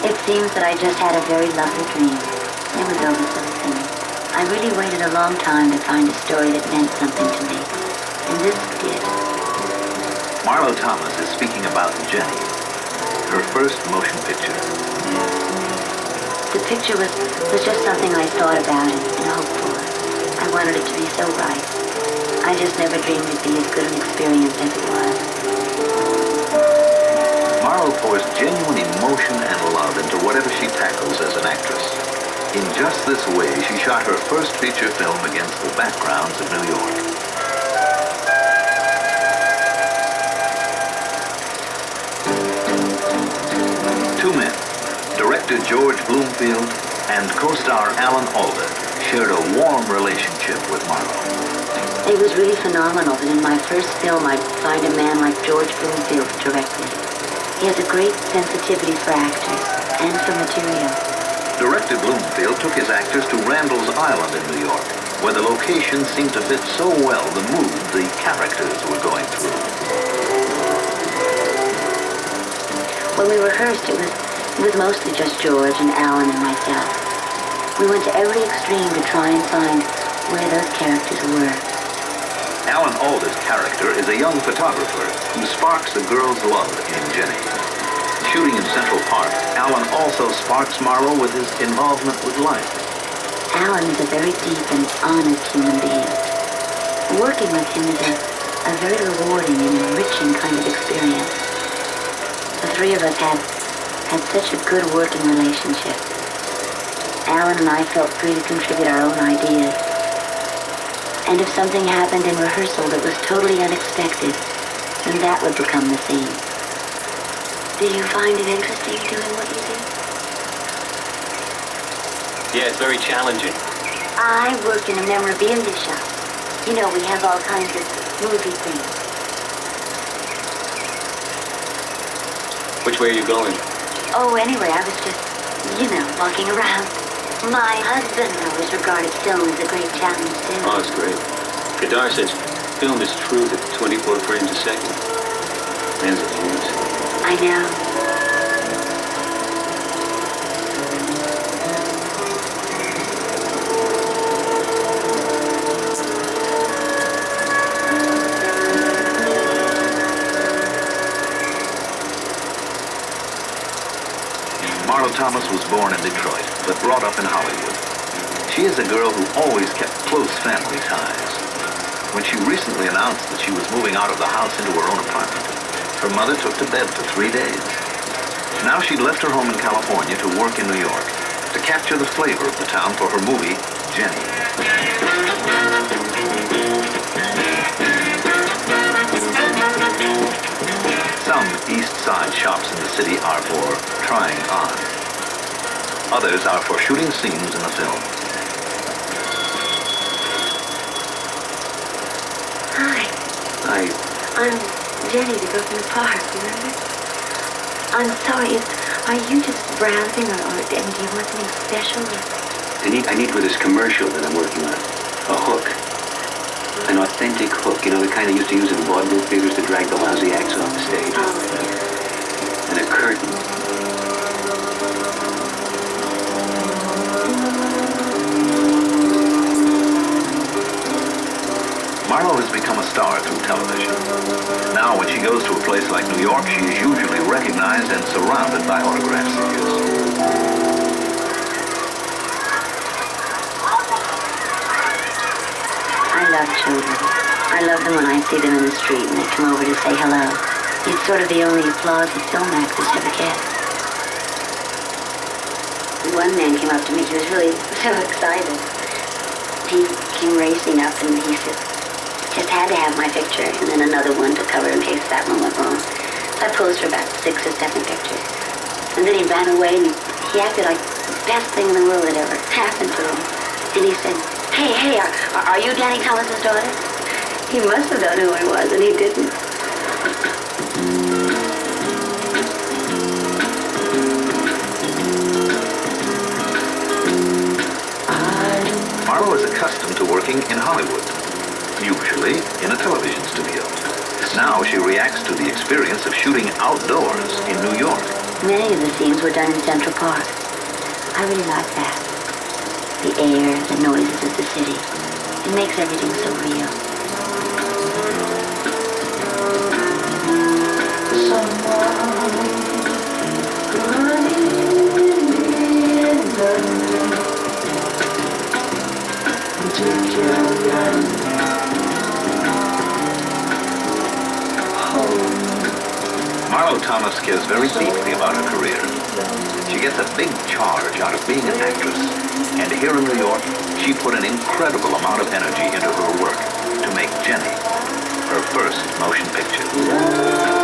It seems that I just had a very lovely dream. It was over so soon. I really waited a long time to find a story that meant something to me. And this did. Marlo Thomas is speaking about Jenny, her first motion picture. The picture was just something I thought about and hoped for. I wanted it to be so right. I just never dreamed it'd be as good an experience as it was. Marlo pours genuine emotion and love into whatever she tackles as an actress. In just this way, she shot her first feature film against the backgrounds of New York. Two men, director George Bloomfield and co-star Alan Alda, shared a warm relationship with Marlo. It was really phenomenal that in my first film I'd find a man like George Bloomfield to direct me. He has a great sensitivity for actors and for material. Director Bloomfield took his actors to Randall's Island in New York, where the location seemed to fit so well the mood the characters were going through. When we rehearsed, it was mostly just George and Alan and myself. We went to every extreme to try and find where those characters were. Alan Alda's character is a young photographer who sparks a girl's love in Jenny. Shooting in Central Park, Alan also sparks Marlo with his involvement with life. Alan is a very deep and honest human being. Working with him is a very rewarding and enriching kind of experience. The three of us had such a good working relationship. Alan and I felt free to contribute our own ideas. And if something happened in rehearsal that was totally unexpected, then that would become the scene. Do you find it interesting doing what you do? Yeah, it's very challenging. I work in a memorabilia shop. You know, we have all kinds of movie things. Which way are you going? Oh, anyway, I was just, walking around. My husband always regarded film as a great challenge, too. Oh, it's great. Kadar says film is truth at 24 frames a second. Man's a genius. I know. Marlo Thomas was born in Detroit, but brought up in Hollywood. She is a girl who always kept close family ties. When she recently announced that she was moving out of the house into her own apartment, her mother took to bed for 3 days. Now she'd left her home in California to work in New York, to capture the flavor of the town for her movie, Jenny. Some East Side shops in the city are for trying on. Others are for shooting scenes in the film. Hi. Hi. I'm Jenny, the girl from the park, remember? I'm sorry, are you just browsing or do you want something special? I need for this commercial that I'm working on. A hook. An authentic hook, the kind they used to use in vaudeville theaters to drag the lousy acts off the stage. Oh, yeah. And a curtain. Marlo has become a star through television. Now, when she goes to a place like New York, she is usually recognized and surrounded by autograph seekers. I love children. I love them when I see them in the street and they come over to say hello. It's sort of the only applause that film actors ever get. One man came up to me, he was really so excited. He came racing up and he said, just had to have my picture, and then another one to cover in case that one went wrong. So I posed for about 6 or 7 pictures. And then he ran away and he acted like the best thing in the world that ever happened to him. And he said, hey, are you Danny Thomas's daughter? He must have known who I was, and he didn't. Marlo is accustomed to working in Hollywood, usually in a television studio. Now she reacts to the experience of shooting outdoors in New York. Many of the scenes were done in Central Park. I really like that. The air, the noises of the city. It makes everything so real. Marlo Thomas cares very deeply about her career. She gets a big charge out of being an actress. And here in New York, she put an incredible amount of energy into her work to make Jenny her first motion picture.